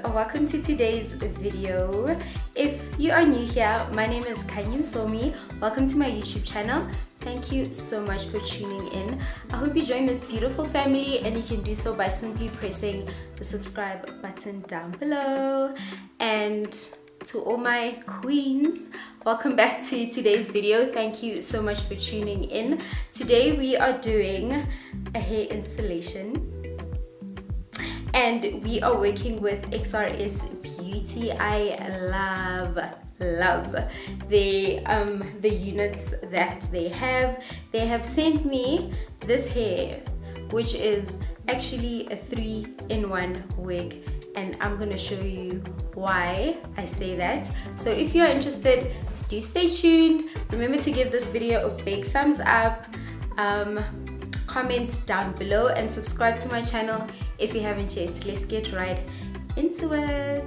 Welcome to today's video. If you are new here, my name is Somi. Welcome to my YouTube channel. Thank you so much for tuning in. I hope you join this beautiful family, and you can do so by simply pressing the subscribe button down below. And to all my queens, welcome back to today's video. Thank you so much for tuning in. Today we are doing a hair installation, and we are working with Xrsbeauty. I love the units that they have. They have sent me this hair, which is actually a 3-in-1 wig, and I'm gonna show you why I say that. So if you're interested, do stay tuned. Remember to give this video a big thumbs up, comment down below, and subscribe to my channel if you haven't yet. Let's get right into it.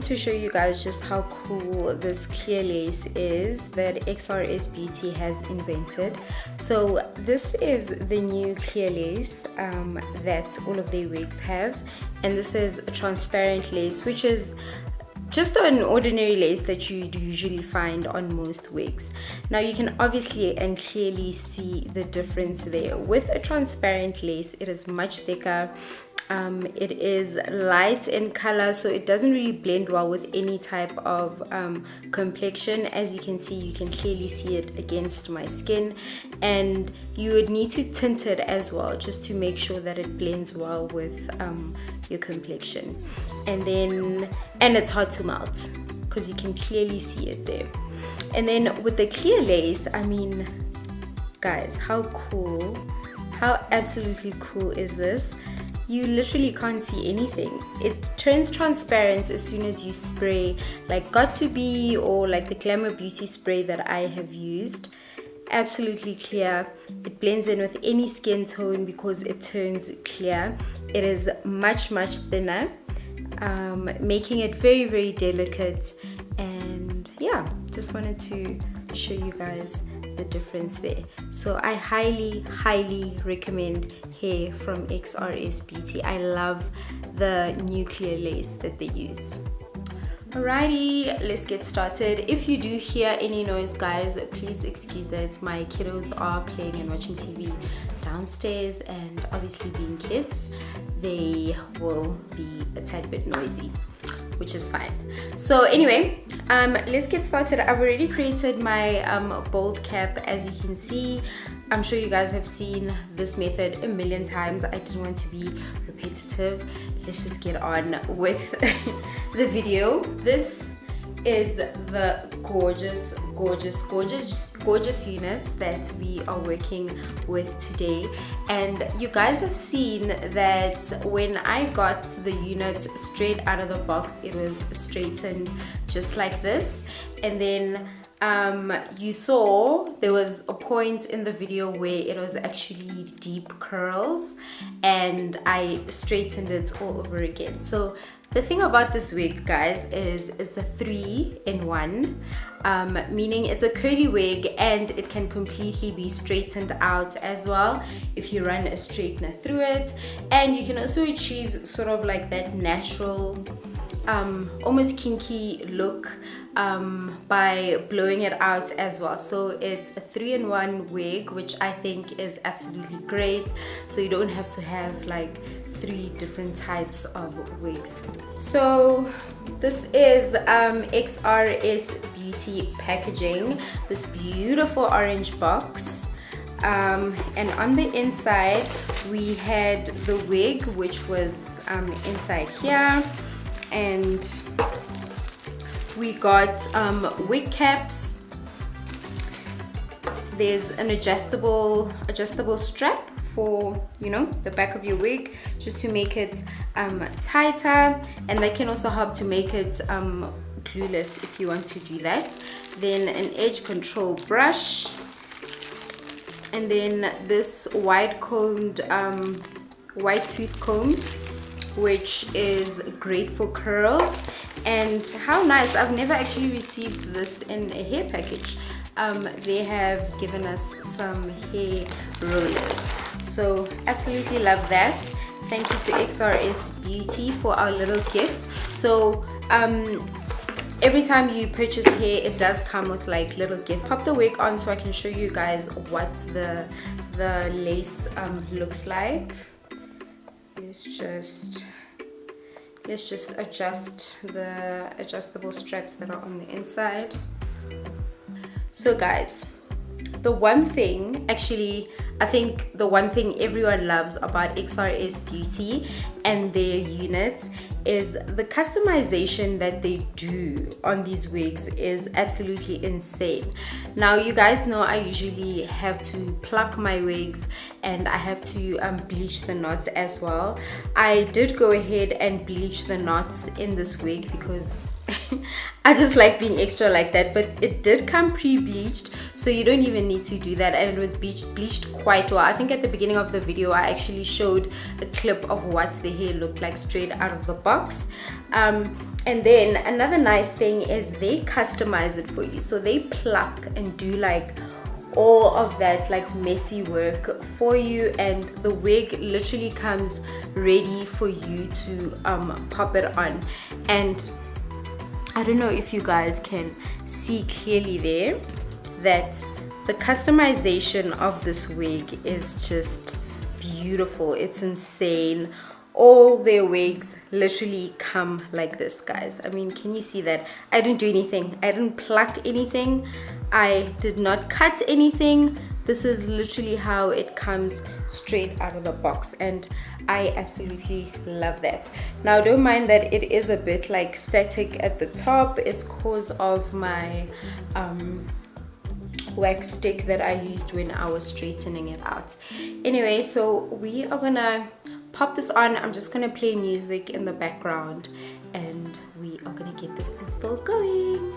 To show you guys just how cool this clear lace is that Xrsbeauty has invented. So this is the new clear lace that all of their wigs have, and this is a transparent lace, which is just an ordinary lace that you'd usually find on most wigs. Now you can obviously and clearly see the difference there. With a transparent lace, it is much thicker. It is light in color, so it doesn't really blend well with any type of complexion. As you can see, you can clearly see it against my skin, and you would need to tint it as well just to make sure that it blends well with your complexion. And it's hard to melt because you can clearly see it there. And then with the clear lace, I mean, guys, how cool, how absolutely cool is this? You literally can't see anything. It turns transparent as soon as you spray, like Got2b or like the Glamour Beauty spray that I have used. Absolutely clear. It blends in with any skin tone because it turns clear. It is much thinner, making it very delicate. And yeah, just wanted to show you guys the difference there. So I highly recommend hair from Xrsbeauty. I love the new clear lace that they use. Alrighty, let's get started. If you do hear any noise, guys, please excuse it. My kiddos are playing and watching TV downstairs, and obviously being kids, they will be a tad bit noisy, which is fine. So anyway, let's get started. I've already created my bold cap. As you can see, I'm sure you guys have seen this method a million times. I didn't want to be repetitive. Let's just get on with the video. This is the gorgeous unit that we are working with today. And you guys have seen that when I got the unit straight out of the box, it was straightened just like this, and then you saw there was a point in the video where it was actually deep curls, and I straightened it all over again. So the thing about this wig, guys, is it's a 3-in-1, meaning it's a curly wig and it can completely be straightened out as well if you run a straightener through it, and you can also achieve sort of like that natural almost kinky look by blowing it out as well. So it's a 3-in-1 wig, which I think is absolutely great, so you don't have to have like 3 different types of wigs. So this is Xrsbeauty packaging, this beautiful orange box, and on the inside we had the wig, which was inside here, and we got wig caps. There's an adjustable strap for, you know, the back of your wig, just to make it tighter, and that can also help to make it glueless if you want to do that. Then an edge control brush, and then this wide combed white tooth comb, which is great for curls. And how nice, I've never actually received this in a hair package. They have given us some hair rollers, so absolutely love that. Thank you to Xrsbeauty for our little gifts. So every time you purchase hair, it does come with like little gifts. Pop the wig on so I can show you guys what the lace looks like. Let's just adjust the adjustable straps that are on the inside. So guys, the one thing, actually I think the one thing everyone loves about Xrsbeauty and their units is the customization that they do on these wigs is absolutely insane. Now you guys know I usually have to pluck my wigs and I have to bleach the knots as well. I did go ahead and bleach the knots in this wig because I just like being extra like that, but it did come pre-bleached, so you don't even need to do that, and it was bleached quite well. I think at the beginning of the video I actually showed a clip of what the hair looked like straight out of the box. And then another nice thing is they customize it for you, so they pluck and do like all of that like messy work for you, and the wig literally comes ready for you to pop it on. And I don't know if you guys can see clearly there that the customization of this wig is just beautiful. It's insane. All their wigs literally come like this, guys. I mean, can you see that? I didn't do anything. I didn't pluck anything. I did not cut anything. This is literally how it comes straight out of the box, and I absolutely love that. Now don't mind that it is a bit like static at the top. It's cause of my wax stick that I used when I was straightening it out. Anyway, so we are gonna pop this on. I'm just gonna play music in the background and we are gonna get this install going.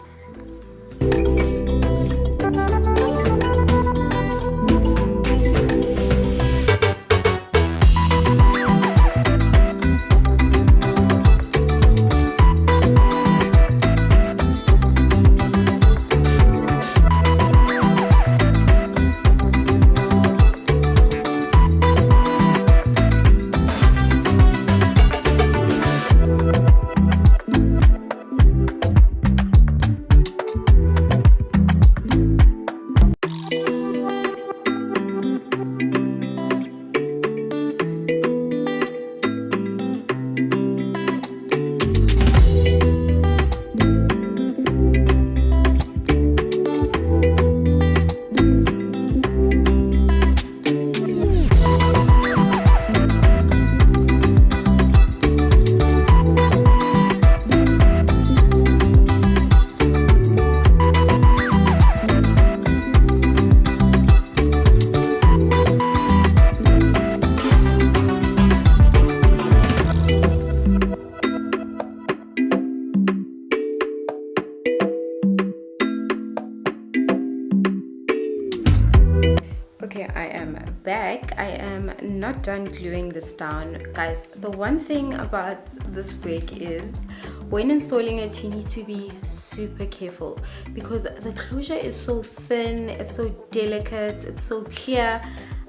Okay, I am back. I am not done gluing this down. Guys, the one thing about this wig is when installing it, you need to be super careful because the closure is so thin, it's so delicate, it's so clear.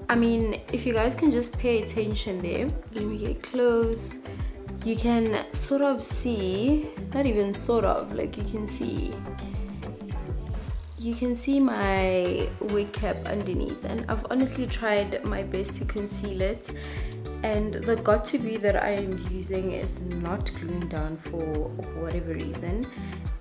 I mean, if you guys can just pay attention there, let me get close. You can sort of see, not even sort of, like you can see my wig cap underneath, and I've honestly tried my best to conceal it, and the got to be that I am using is not gluing down for whatever reason,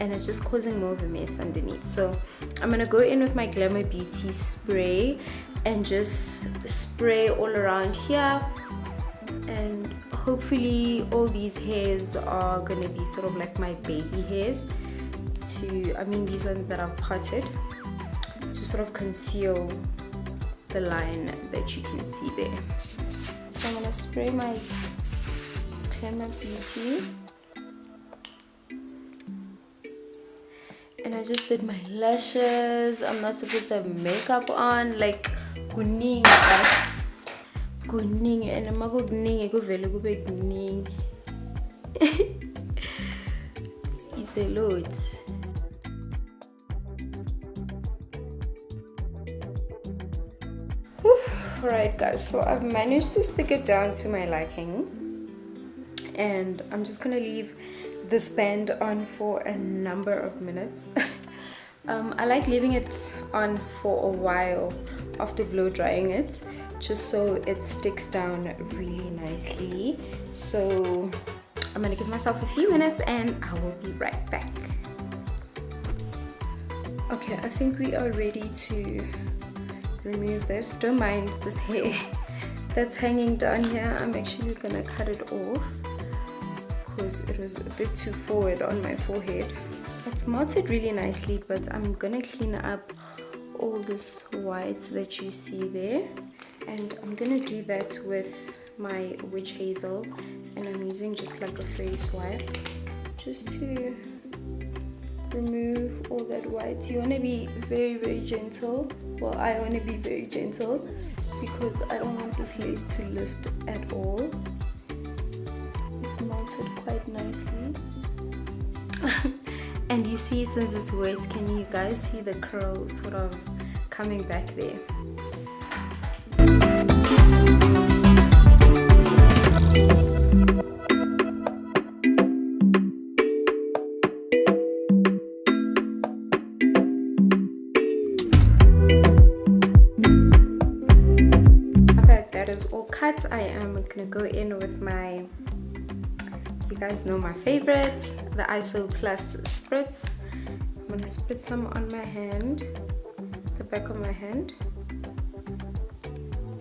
and it's just causing more of a mess underneath. So I'm gonna go in with my Glamour Beauty spray and just spray all around here, and hopefully all these hairs are gonna be sort of like my baby hairs, these ones that I've parted, to sort of conceal the line that you can see there. So I'm gonna spray my Glamour Beauty, and I just did my lashes. I'm not supposed to have makeup on, like kuning, guys. Kuning, and I'm go kuning, go vele go be kuning. It's a lot. Alright guys, so I've managed to stick it down to my liking, and I'm just gonna leave this band on for a number of minutes. I like leaving it on for a while after blow drying it, just so it sticks down really nicely. So I'm gonna give myself a few minutes and I will be right back. Okay, I think we are ready to remove this. Don't mind this hair that's hanging down here. I'm actually gonna cut it off because it was a bit too forward on my forehead. It's melted really nicely, but I'm gonna clean up all this white that you see there, and I'm gonna do that with my witch hazel, and I'm using just like a face wipe just to remove all that white. You want to be very gentle. Well, I want to be very gentle because I don't want this lace to lift at all. It's melted quite nicely. And you see, since it's wet, can you guys see the curl sort of coming back there? All cut, I am gonna go in with my, you guys know my favorite, the ISO Plus spritz. I'm gonna spritz some on my hand, the back of my hand,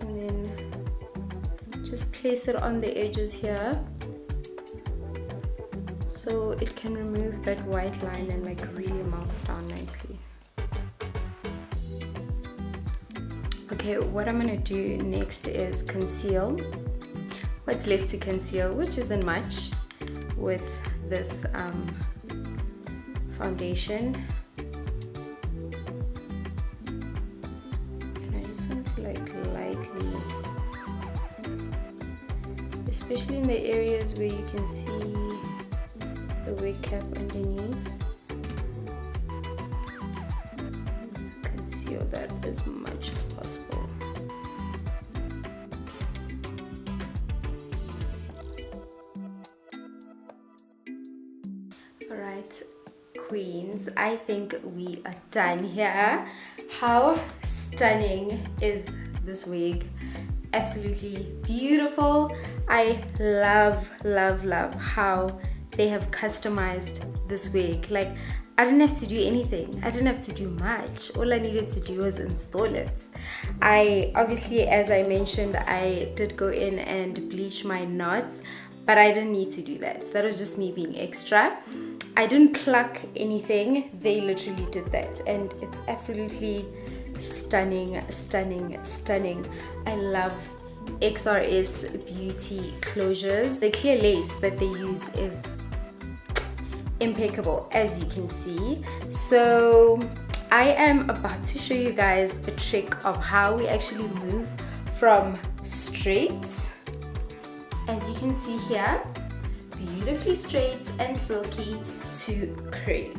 and then just place it on the edges here so it can remove that white line and like really melt down nicely. Okay, what I'm gonna do next is conceal what's left to conceal, which isn't much, with this foundation. And I just want to like lightly, especially in the areas where you can see the wig cap underneath, conceal that as much as possible. Alright, queens, I think we are done here. How stunning is this wig? Absolutely beautiful. I love how they have customized this wig. Like, I didn't have to do anything. I didn't have to do much. All I needed to do was install it. I obviously, as I mentioned, I did go in and bleach my knots, but I didn't need to do that. That was just me being extra. I didn't pluck anything. They literally did that, and it's absolutely stunning. I love Xrsbeauty closures. The clear lace that they use is impeccable, as you can see. So I am about to show you guys a trick of how we actually move from straight, as you can see here, beautifully straight and silky, to curly.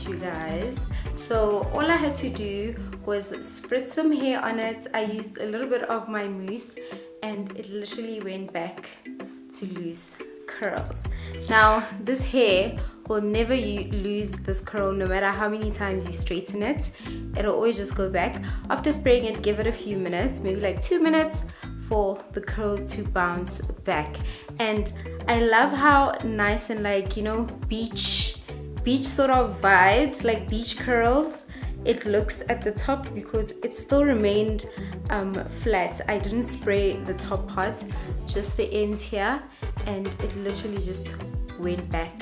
You guys, so all I had to do was spritz some hair on it. I used a little bit of my mousse and it literally went back to loose curls. Now this hair will never lose this curl no matter how many times you straighten it. It'll always just go back. After spraying it, give it a few minutes, maybe like 2 minutes, for the curls to bounce back. And I love how nice and like, you know, beach sort of vibes, like beach curls it looks at the top, because it still remained flat. I didn't spray the top part, just the ends here, and it literally just went back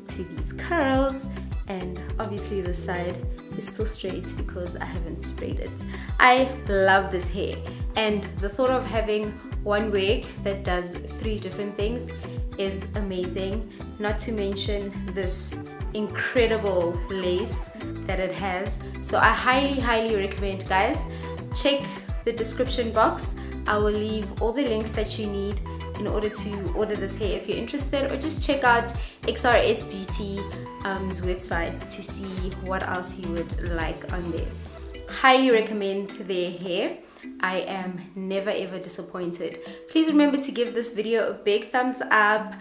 to these curls. And obviously the side is still straight because I haven't sprayed it. I love this hair, and the thought of having one wig that does 3 different things is amazing, not to mention this incredible lace that it has. So I highly recommend, guys, check the description box. I will leave all the links that you need in order to order this hair if you're interested, or just check out Xrsbeauty's websites to see what else you would like on there. Highly recommend their hair. I am never ever disappointed. Please remember to give this video a big thumbs up.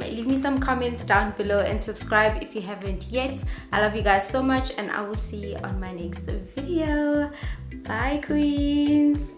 Leave me some comments down below and subscribe if you haven't yet. I love you guys so much, and I will see you on my next video. Bye, queens.